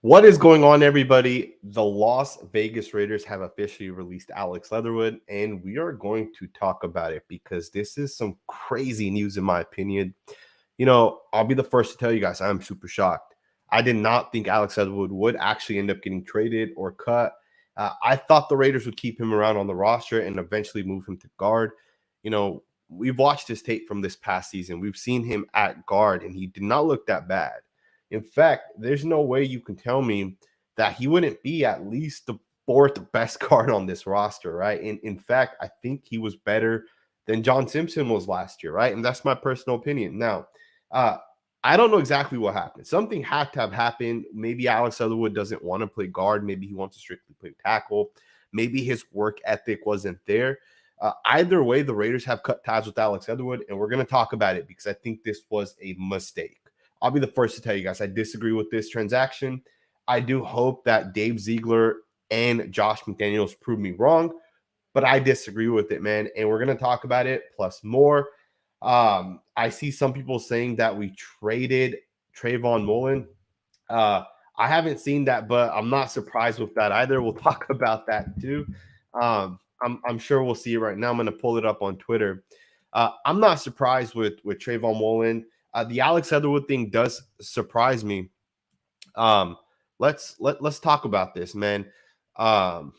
What is going on, everybody? The Las Vegas Raiders have officially released Alex Leatherwood, and we are going to talk about it because this is some crazy news, in my opinion. I'll be the first to tell you guys I'm super shocked. I did not think Alex Leatherwood would actually end up getting traded or cut. I thought the Raiders would keep him around on the roster and eventually move him to guard. We've watched his tape from this past season. We've seen him at guard, and he did not look that bad. In fact, there's no way you can tell me that he wouldn't be at least the fourth best guard on this roster, right? In fact, I think he was better than John Simpson was last year, right? And that's my personal opinion. Now, uh, I don't know exactly what happened. Something had to have happened. Maybe Alex Leatherwood doesn't want to play guard. Maybe he wants to strictly play tackle. Maybe his work ethic wasn't there. Either way, the Raiders have cut ties with Alex Leatherwood, and we're going to talk about it because I think this was a mistake. I'll be the first to tell you guys I disagree with this transaction. I do hope that Dave Ziegler and Josh McDaniels prove me wrong, but I disagree with it, man. And we're going to talk about it plus more. I see some people saying that we traded Trayvon Mullen. I haven't seen that, but I'm not surprised with that either. We'll talk about that too. I'm sure we'll see it right now. I'm going to pull it up on Twitter. I'm not surprised with Trayvon Mullen. The Alex Leatherwood thing does surprise me. Let's talk about this, man. Trayvon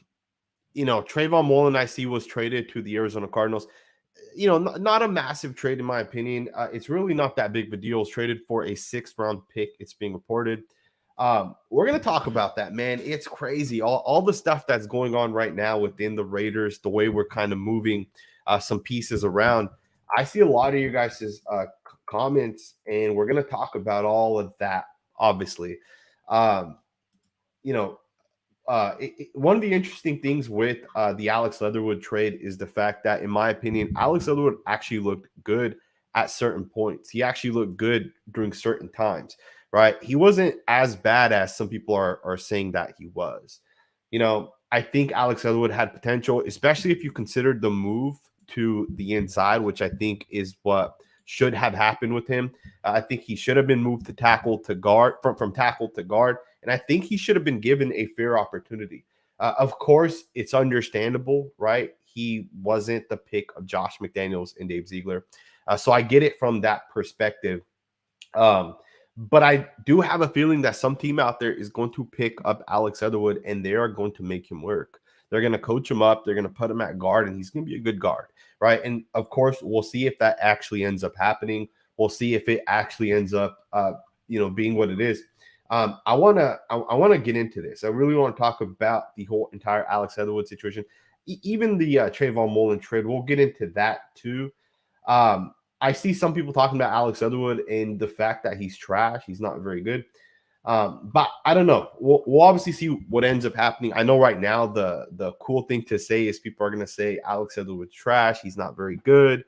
Mullen I see was traded to the Arizona Cardinals. Not a massive trade in my opinion. It's really not that big of a deal. It's traded for a 6th round pick. It's being reported. We're gonna talk about that, man. It's crazy. All the stuff that's going on right now within the Raiders, the way we're kind of moving some pieces around. I see a lot of you guys' comments, and we're going to talk about all of that, obviously. One of the interesting things with the Alex Leatherwood trade is the fact that, in my opinion, Alex Leatherwood actually looked good at certain points. He actually looked good during certain times, right? He wasn't as bad as some people are saying that he was. I think Alex Leatherwood had potential, especially if you considered the move to the inside, which I think is what should have happened with him. I think he should have been moved to tackle to guard, from tackle to guard, and I think he should have been given a fair opportunity. Of course, it's understandable, right? He wasn't the pick of Josh McDaniels and Dave Ziegler, so I get it from that perspective. But I do have a feeling that some team out there is going to pick up Alex Leatherwood, and they are going to make him work. They're going to coach him up. They're going to put him at guard, and he's going to be a good guard, right? And, of course, we'll see if that actually ends up happening. We'll see if it actually ends up, being what it is. I want to get into this. I really want to talk about the whole entire Alex Leatherwood situation, even the Trayvon Mullen trade. We'll get into that too. I see some people talking about Alex Leatherwood and the fact that he's trash. He's not very good. But I don't know. We'll obviously see what ends up happening. I know right now the cool thing to say is people are going to say Alex Leatherwood's trash. He's not very good.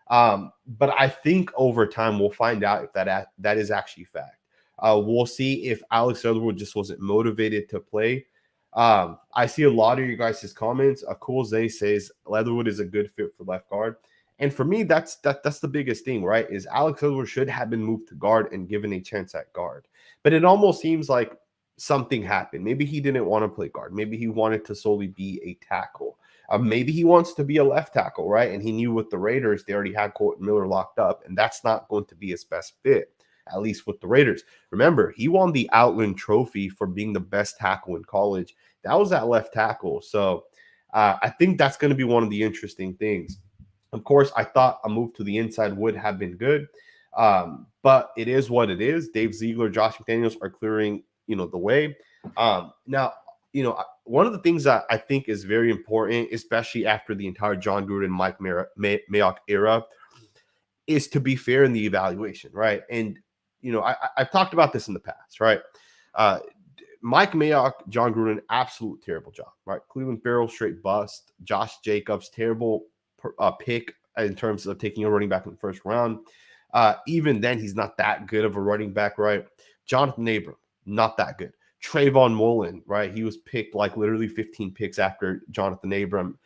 But I think over time we'll find out if that is actually fact. We'll see if Alex Leatherwood just wasn't motivated to play. I see a lot of you guys' comments. Cool Zay says Leatherwood is a good fit for left guard. And for me, that's the biggest thing, right? Is Alex Leatherwood should have been moved to guard and given a chance at guard. But it almost seems like something happened. Maybe he didn't want to play guard. Maybe he wanted to solely be a tackle. Maybe he wants to be a left tackle, right? And he knew with the Raiders, they already had Colton Miller locked up, and that's not going to be his best fit, at least with the Raiders. Remember, he won the Outland Trophy for being the best tackle in college. That was at left tackle. So I think that's going to be one of the interesting things. Of course, I thought a move to the inside would have been good, but it is what it is. Dave Ziegler, Josh McDaniels are clearing, the way. Now, one of the things that I think is very important, especially after the entire John Gruden, Mike Mayock era, is to be fair in the evaluation, right? And, I've talked about this in the past, right? Mike Mayock, John Gruden, absolute terrible job, right? Cleveland Farrell, straight bust. Josh Jacobs, terrible pick in terms of taking a running back in the first round. Even then, he's not that good of a running back, right? Jonathan Abram, not that good. Trayvon Mullen, right? He was picked like literally 15 picks after Jonathan Abram,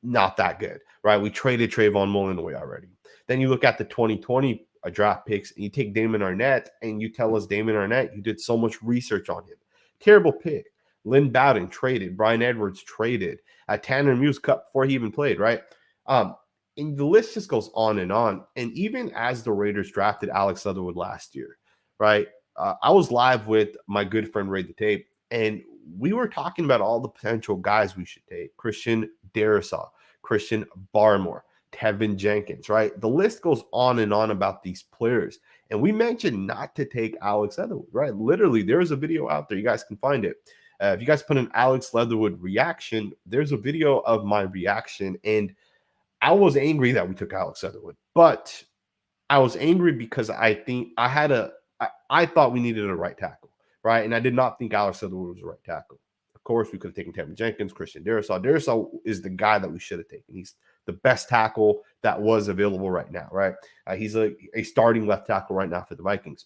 not that good, right? We traded Trayvon Mullen away already. Then you look at the 2020 draft picks, and you take Damon Arnett, and you tell us Damon Arnett, you did so much research on him. Terrible pick. Lynn Bowden traded. Brian Edwards traded. Tanner Muse cut before he even played, right? And the list just goes on and on. And even as the Raiders drafted Alex Leatherwood last year, right? I was live with my good friend Ray the Tape, and we were talking about all the potential guys we should take. Christian Darrisaw, Christian Barmore, Tevin Jenkins, right? The list goes on and on about these players. And we mentioned not to take Alex Leatherwood, right? Literally, there's a video out there. You guys can find it. If you guys put an Alex Leatherwood reaction, there's a video of my reaction. And I was angry that we took Alex Leatherwood, but I was angry because I think I thought we needed a right tackle, right? And I did not think Alex Leatherwood was a right tackle. Of course, we could have taken Tevin Jenkins, Christian Darrisaw. Darrisaw is the guy that we should have taken. He's the best tackle that was available right now, right? He's a starting left tackle right now for the Vikings.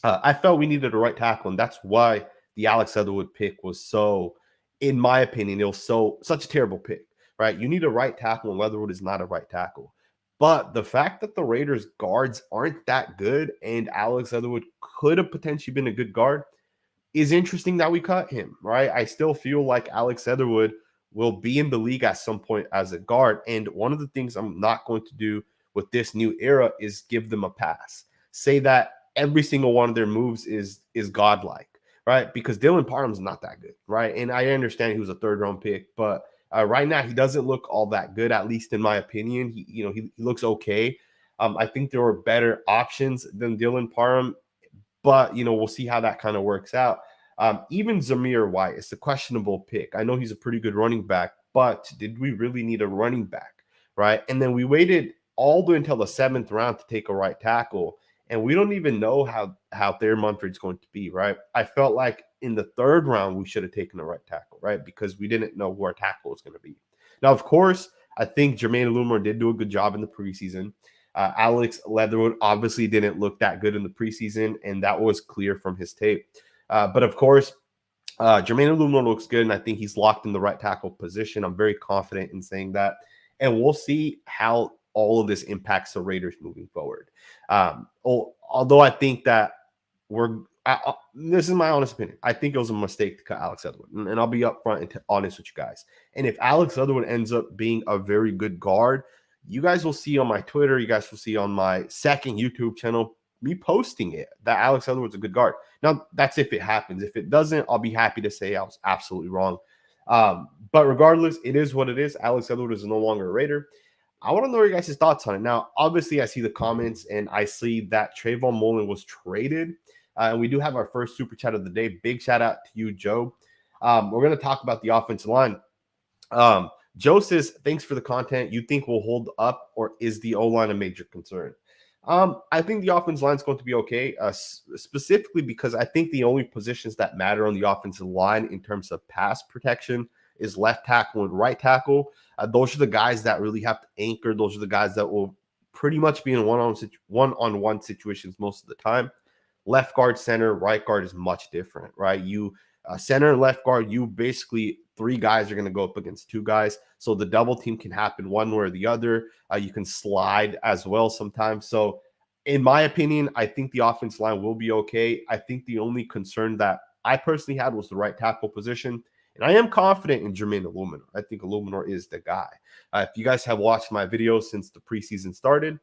I felt we needed a right tackle, and that's why the Alex Leatherwood pick was so, in my opinion, it was such a terrible pick, right? You need a right tackle, and Leatherwood is not a right tackle. But the fact that the Raiders guards aren't that good and Alex Leatherwood could have potentially been a good guard is interesting that we cut him, right? I still feel like Alex Leatherwood will be in the league at some point as a guard. And one of the things I'm not going to do with this new era is give them a pass. Say that every single one of their moves is godlike, right? Because Dylan Parham's not that good, right? And I understand he was a third-round pick, but right now, he doesn't look all that good, at least in my opinion. He looks okay. I think there were better options than Dylan Parham, but we'll see how that kind of works out. Even Zamir White is a questionable pick. I know he's a pretty good running back, but did we really need a running back, right? And then we waited all the way until the 7th round to take a right tackle, and we don't even know how Thayer Munford's going to be, right? I felt like in the 3rd round, we should have taken a right tackle, right? Because we didn't know who our tackle was going to be. Now, of course, I think Jermaine Lumor did do a good job in the preseason. Alex Leatherwood obviously didn't look that good in the preseason, and that was clear from his tape. But of course, Jermaine Lumor looks good, and I think he's locked in the right tackle position. I'm very confident in saying that. And we'll see how all of this impacts the Raiders moving forward. Although I think that this is my honest opinion. I think it was a mistake to cut Alex Leatherwood, and I'll be upfront and honest with you guys. And if Alex Leatherwood ends up being a very good guard, you guys will see on my Twitter, you guys will see on my second YouTube channel, me posting it that Alex Leatherwood's a good guard. Now, that's if it happens. If it doesn't, I'll be happy to say I was absolutely wrong. But regardless, it is what it is. Alex Leatherwood is no longer a Raider. I want to know your guys' thoughts on it. Now, obviously, I see the comments, and I see that Trayvon Mullen was traded. And we do have our first super chat of the day. Big shout out to you, Joe. We're going to talk about the offensive line. Joe says, thanks for the content. You think we'll hold up, or is the O-line a major concern? I think the offensive line is going to be okay, specifically because I think the only positions that matter on the offensive line in terms of pass protection is left tackle and right tackle. Those are the guys that really have to anchor. Those are the guys that will pretty much be in one-on-one situations most of the time. Left guard, center, right guard is much different, right? You center and left guard, you basically 3 guys are going to go up against 2 guys. So the double team can happen one way or the other. You can slide as well sometimes. So in my opinion, I think the offensive line will be okay. I think the only concern that I personally had was the right tackle position. And I am confident in Jermaine Illuminor. I think Illuminor is the guy. If you guys have watched my videos since the preseason started,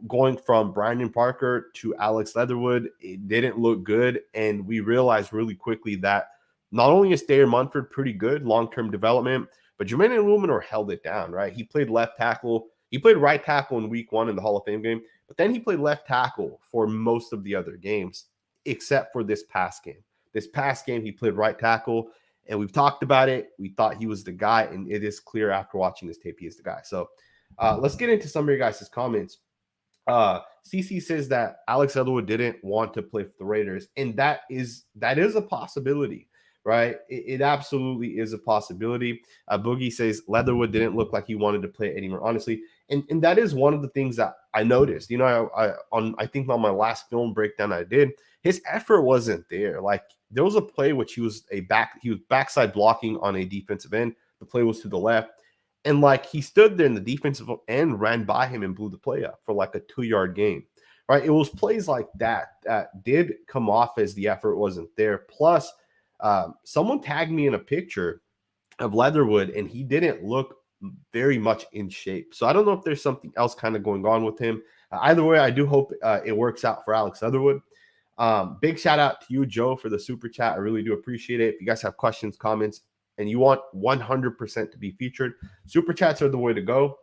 going from Brandon Parker to Alex Leatherwood, it didn't look good. And we realized really quickly that not only is Thayer Munford pretty good, long-term development, but Jermaine Illuminor held it down, right? He played left tackle. He played right tackle in week 1 in the Hall of Fame game, but then he played left tackle for most of the other games, except for this past game. This past game, he played right tackle, and we've talked about it. We thought he was the guy, and it is clear after watching this tape he is the guy. So let's get into some of your guys' comments. CC says that Alex Leatherwood didn't want to play for the Raiders, and that is a possibility, right? It absolutely is a possibility. Boogie says Leatherwood didn't look like he wanted to play anymore, honestly, and that is one of the things that I noticed. I think on my last film breakdown I did, his effort wasn't there. Like there was a play which he was backside blocking on a defensive end. The play was to the left. And like he stood there in the defensive end, ran by him and blew the play up for like a 2-yard gain, right? It was plays like that that did come off as the effort wasn't there. Plus, Someone tagged me in a picture of Leatherwood, and he didn't look very much in shape. So I don't know if there's something else kind of going on with him. Either way, I do hope it works out for Alex Leatherwood. Big shout out to you, Joe, for the super chat. I really do appreciate it. If you guys have questions, comments, and you want 100% to be featured, super chats are the way to go.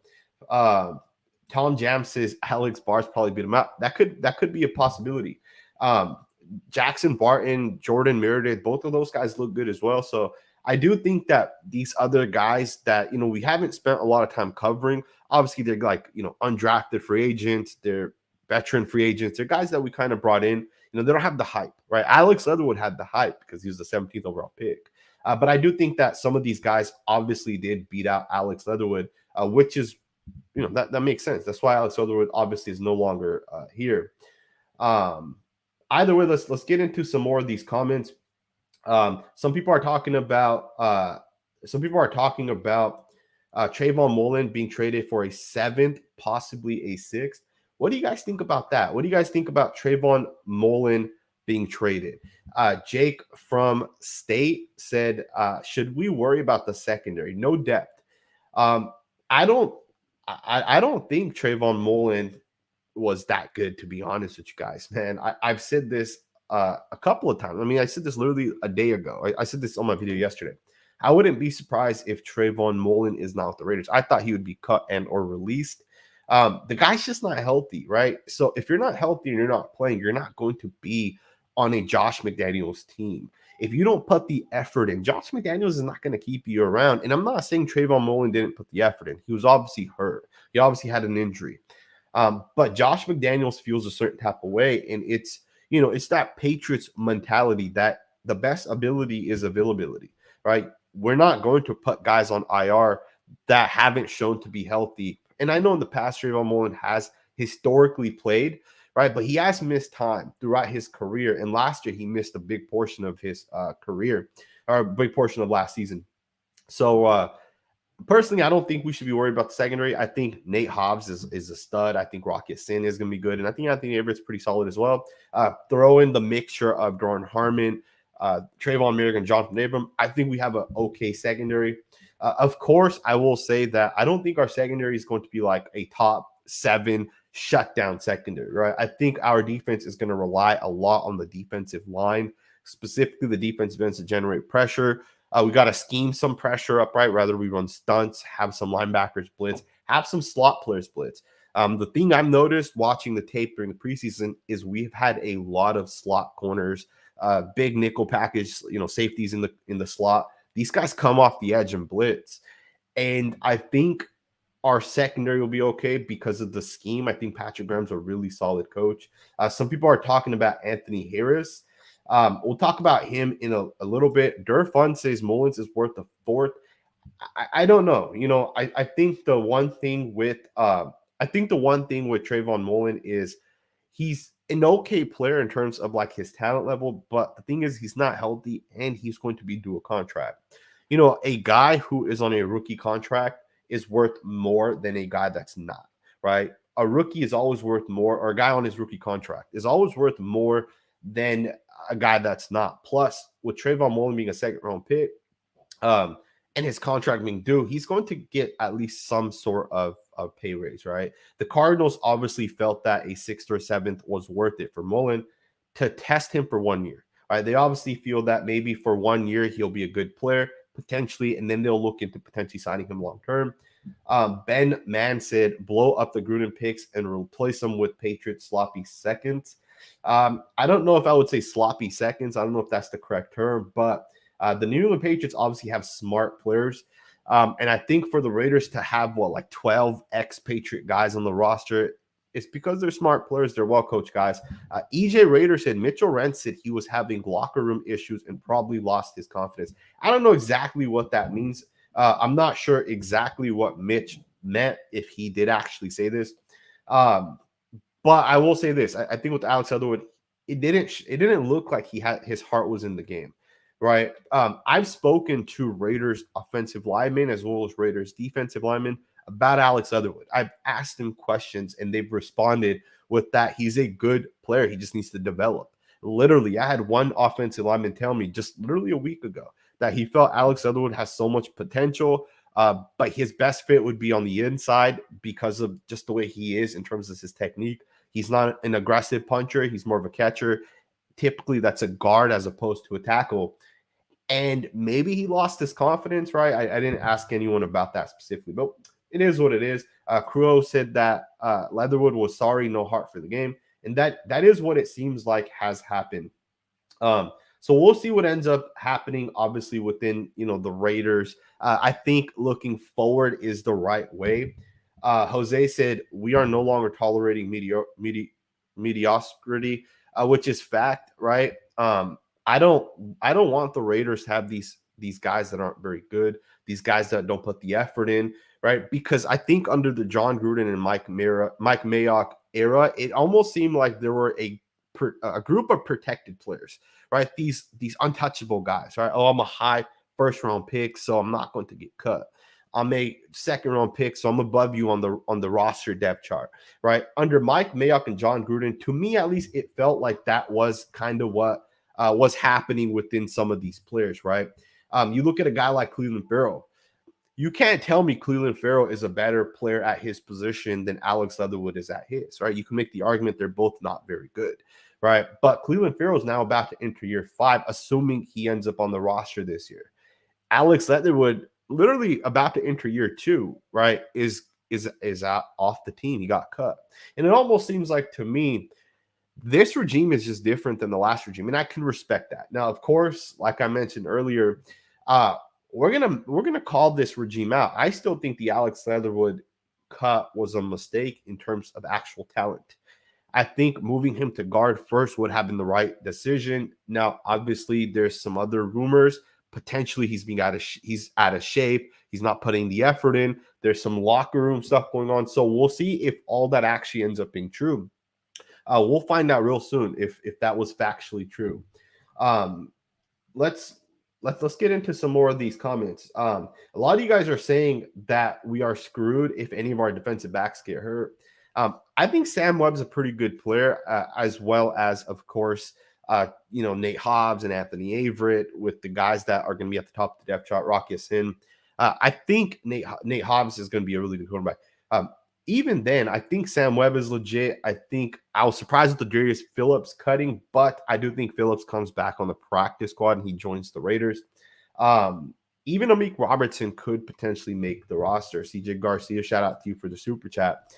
Tom Jam says Alex Barnes probably beat him out. That could be a possibility. Jackson Barton, Jordan Meredith, both of those guys look good as well. So I do think that these other guys that, we haven't spent a lot of time covering, obviously they're like, undrafted free agents, they're veteran free agents, they're guys that we kind of brought in. They don't have the hype, right? Alex Leatherwood had the hype because he was the 17th overall pick. But I do think that some of these guys obviously did beat out Alex Leatherwood, which is, that makes sense. That's why Alex Leatherwood obviously is no longer here. Either way, let's get into some more of these comments. Some people are talking about Trayvon Mullen being traded for a 7th, possibly a 6th. What do you guys think about that? What do you guys think about Trayvon Mullen being traded? Jake from State said, should we worry about the secondary? No depth. I don't think Trayvon Mullen was that good, to be honest with you guys, man. I've said this a couple of times. I mean, I said this literally a day ago. I said this on my video yesterday. I wouldn't be surprised if Trayvon Mullen is not with the Raiders. I thought he would be cut and or released. The guy's just not healthy, right? So if you're not healthy and you're not playing, you're not going to be on a Josh McDaniels team. If you don't put the effort in, Josh McDaniels is not going to keep you around. And I'm not saying Trayvon Mullen didn't put the effort in. He was obviously hurt. He obviously had an injury. But Josh McDaniels feels a certain type of way. And it's that Patriots mentality that the best ability is availability, right? We're not going to put guys on IR that haven't shown to be healthy. And I know in the past, Trayvon Mullen has historically played, right? But he has missed time throughout his career. And last year, he missed a big portion of his career, or a big portion of last season. So personally, I don't think we should be worried about the secondary. I think Nate Hobbs is a stud. I think Rocket Sin is going to be good. And I think Anthony Everett's pretty solid as well. Throw in the mixture of Doran Harmon, Trayvon Merrick, and Jonathan Abram. I think we have an okay secondary. Of course, I will say that I don't think our secondary is going to be like a top 7 shutdown secondary, right? I think our defense is going to rely a lot on the defensive line, specifically the defensive ends to generate pressure. We got to scheme some pressure up, right? Rather we run stunts, have some linebackers blitz, have some slot players blitz. The thing I've noticed watching the tape during the preseason is we've had a lot of slot corners, big nickel package, safeties in the slot. These guys come off the edge and blitz. And I think our secondary will be okay because of the scheme. I think Patrick Graham's a really solid coach. Some people are talking about Anthony Harris. We'll talk about him in a little bit. Durfun says Mullins is worth a 4th. I don't know. I think the one thing with Trayvon Mullen is he's an okay player in terms of like his talent level, but the thing is he's not healthy and he's going to be due a contract. A guy who is on a rookie contract is worth more than a guy that's not, right? A rookie is always worth more, or a guy on his rookie contract is always worth more than a guy that's not. Plus, with Trayvon Mullen being a 2nd-round pick, and his contract being due, he's going to get at least some sort of pay raise, right? The Cardinals obviously felt that a 6th or 7th was worth it for Mullen to test him for 1 year, right? They obviously feel that maybe for 1 year he'll be a good player, potentially, and then they'll look into potentially signing him long term. Ben Mann said, blow up the Gruden picks and replace them with Patriots sloppy seconds. I don't know if I would say sloppy seconds. I don't know if that's the correct term, but the New England Patriots obviously have smart players. And I think for the Raiders to have 12 ex-Patriot guys on the roster, it's because they're smart players. They're well-coached guys. EJ Rader said Mitchell Rentz said he was having locker room issues and probably lost his confidence. I don't know exactly what that means. I'm not sure exactly what Mitch meant if he did actually say this. But I will say this. I think with Alex Leatherwood, it didn't look like his heart was in the game, right? I've spoken to Raiders offensive linemen as well as Raiders defensive linemen about Alex Leatherwood. I've asked him questions and they've responded with that he's a good player. He just needs to develop. Literally, I had one offensive lineman tell me just literally a week ago that he felt Alex Leatherwood has so much potential, but his best fit would be on the inside because of just the way he is in terms of his technique. He's not an aggressive puncher. He's more of a catcher. Typically, that's a guard as opposed to a tackle. And maybe he lost his confidence, right? I didn't ask anyone about that specifically, but it is what it is. Crow said that Leatherwood was sorry, no heart for the game. And that is what it seems like has happened. So we'll see what ends up happening, obviously, within, the Raiders. I think looking forward is the right way. Jose said, we are no longer tolerating mediocrity, which is fact, right? I don't want the Raiders to have these guys that aren't very good, these guys that don't put the effort in, right? Because I think under the John Gruden and Mike Mayock era, it almost seemed like there were a group of protected players, right? These untouchable guys, right? Oh, I'm a high first round pick, so I'm not going to get cut. I'm a second round pick, so I'm above you on the roster depth chart, right? Under Mike Mayock and John Gruden, to me at least, it felt like that was kind of what was happening within some of these players, right? You look at a guy like Clelin Ferrell. You can't tell me Clelin Ferrell is a better player at his position than Alex Leatherwood is at his, right? You can make the argument they're both not very good, right? But Clelin Ferrell is now about to enter year 5, assuming he ends up on the roster this year. Alex Leatherwood, literally about to enter year 2, right, is out off the team. He got cut. And it almost seems like, to me, this regime is just different than the last regime, and I can respect that. Now, of course, like I mentioned earlier, we're gonna call this regime out. I still think the Alex Leatherwood cut was a mistake in terms of actual talent. I think moving him to guard first would have been the right decision. Now, obviously, there's some other rumors. Potentially, he's out of shape. He's not putting the effort in. There's some locker room stuff going on. So we'll see if all that actually ends up being true. We'll find out real soon if that was factually true. Let's get into some more of these comments. A lot of you guys are saying that we are screwed if any of our defensive backs get hurt. I think Sam Webb's a pretty good player, as well as, of course, Nate Hobbs and Anthony Averett, with the guys that are going to be at the top of the depth chart, Rocky Sin. I think Nate Hobbs is going to be a really good quarterback. Even then, I think Sam Webb is legit. I think I was surprised with the Darius Phillips cutting, but I do think Phillips comes back on the practice squad and he joins the Raiders. Even Amik Robertson could potentially make the roster. CJ Garcia, shout out to you for the super chat.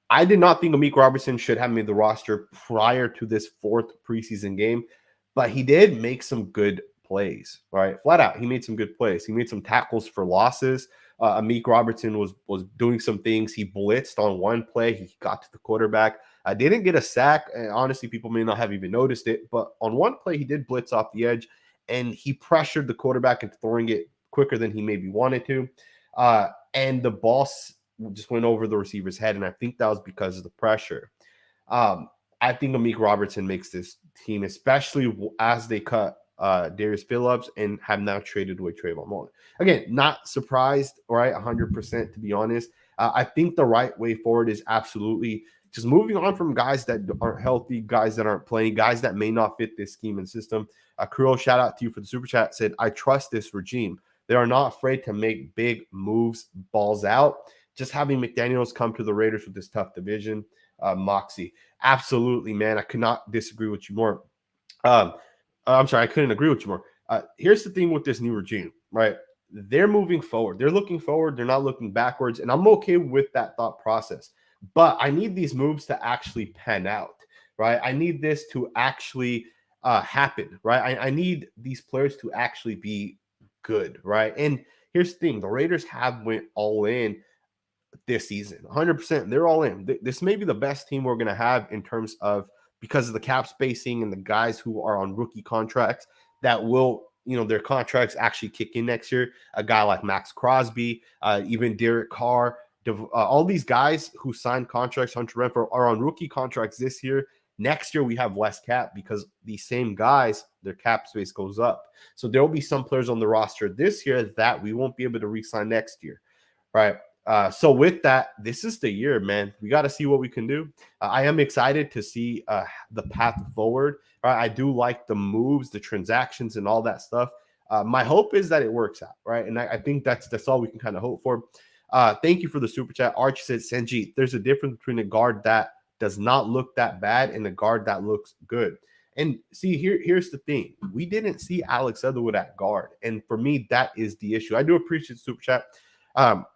I did not think Amik Robertson should have made the roster prior to this 4th preseason game, but he did make some good plays, right? Flat out, he made some good plays. He made some tackles for losses. Amik Robertson was doing some things. He blitzed on one play. He got to the quarterback. Didn't get a sack. And honestly, people may not have even noticed it, but on one play, he did blitz off the edge, and he pressured the quarterback into throwing it quicker than he maybe wanted to. And the ball just went over the receiver's head, and I think that was because of the pressure. I think Amik Robertson makes this team, especially as they cut Darius Phillips and have now traded away Trayvon Mullen. Again, not surprised, right? 100%, to be honest. I think the right way forward is absolutely just moving on from guys that aren't healthy, guys that aren't playing, guys that may not fit this scheme and system. Kuro, shout out to you for the super chat, said, I trust this regime. They are not afraid to make big moves, balls out. Just having McDaniels come to the Raiders with this tough division. Moxie, absolutely, man. I could not disagree with you more. I'm sorry, I couldn't agree with you more. Here's the thing with this new regime, right? They're moving forward. They're looking forward. They're not looking backwards. And I'm okay with that thought process. But I need these moves to actually pan out, right? I need this to actually happen, right? I need these players to actually be good, right? And here's the thing. The Raiders have went all in this season. 100%. They're all in. This may be the best team we're going to have in terms of, because of the cap spacing and the guys who are on rookie contracts that will, their contracts actually kick in next year. A guy like Max Crosby, even Derek Carr, all these guys who signed contracts, Hunter Renfrow, are on rookie contracts this year. Next year, we have less cap because these same guys, their cap space goes up. So there will be some players on the roster this year that we won't be able to re-sign next year, right? So with that, this is the year, man. We got to see what we can do. I am excited to see the path forward. Right? I do like the moves, the transactions, and all that stuff. My hope is that it works out, right? And I think that's all we can kind of hope for. Thank you for the super chat. Archie said, Senji, there's a difference between a guard that does not look that bad and a guard that looks good. And see, here's the thing. We didn't see Alex Leatherwood at guard. And for me, that is the issue. I do appreciate the super chat.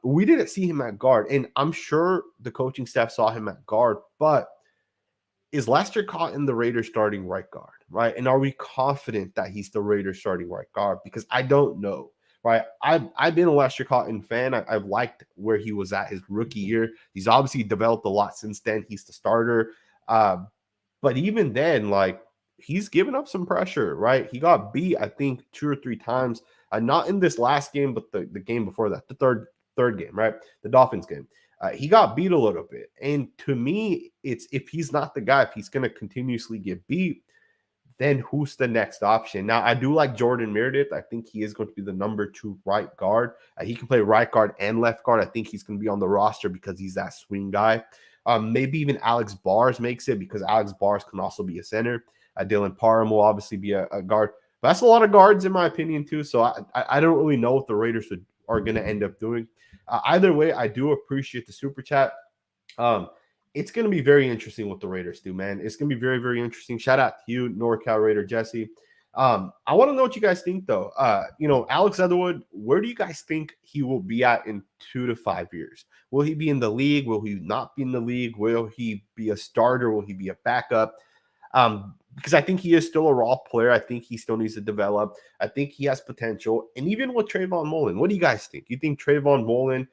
We didn't see him at guard, and I'm sure the coaching staff saw him at guard, but is Lester Cotton the Raiders starting right guard, right? And are we confident that he's the Raiders starting right guard? Because I don't know, right? I've been a Lester Cotton fan. I've liked where he was at his rookie year. He's obviously developed a lot since then. He's the starter. But even then, like, he's given up some pressure, right? He got beat, I think, 2 or 3 times. Not in this last game, but the game before that, the third game, right? The Dolphins game. He got beat a little bit. And to me, it's if he's not the guy, if he's going to continuously get beat, then who's the next option? Now, I do like Jordan Meredith. I think he is going to be the number 2 right guard. He can play right guard and left guard. I think he's going to be on the roster because he's that swing guy. Maybe even Alex Bars makes it because Alex Bars can also be a center. Dylan Parham will obviously be a guard. But that's a lot of guards in my opinion too. So I don't really know what the Raiders are going to end up doing. Either way, I do appreciate the super chat. It's going to be very interesting what the Raiders do, man. It's going to be very, very interesting. Shout out to you, NorCal Raider Jesse. I want to know what you guys think, though. Alex Leatherwood, where do you guys think he will be at in 2 to 5 years? Will he be in the league? Will he not be in the league? Will he be a starter? Will he be a backup? Because I think he is still a raw player. I think he still needs to develop. I think he has potential. And even with Trayvon Mullen, what do you guys think? You think Trayvon Mullen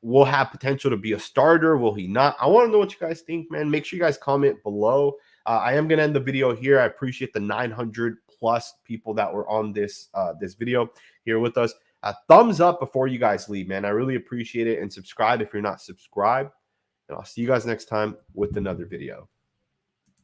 will have potential to be a starter? Will he not? I want to know what you guys think, man. Make sure you guys comment below. I am going to end the video here. I appreciate the 900 plus people that were on this video here with us. Thumbs up before you guys leave, man. I really appreciate it. And subscribe if you're not subscribed. And I'll see you guys next time with another video.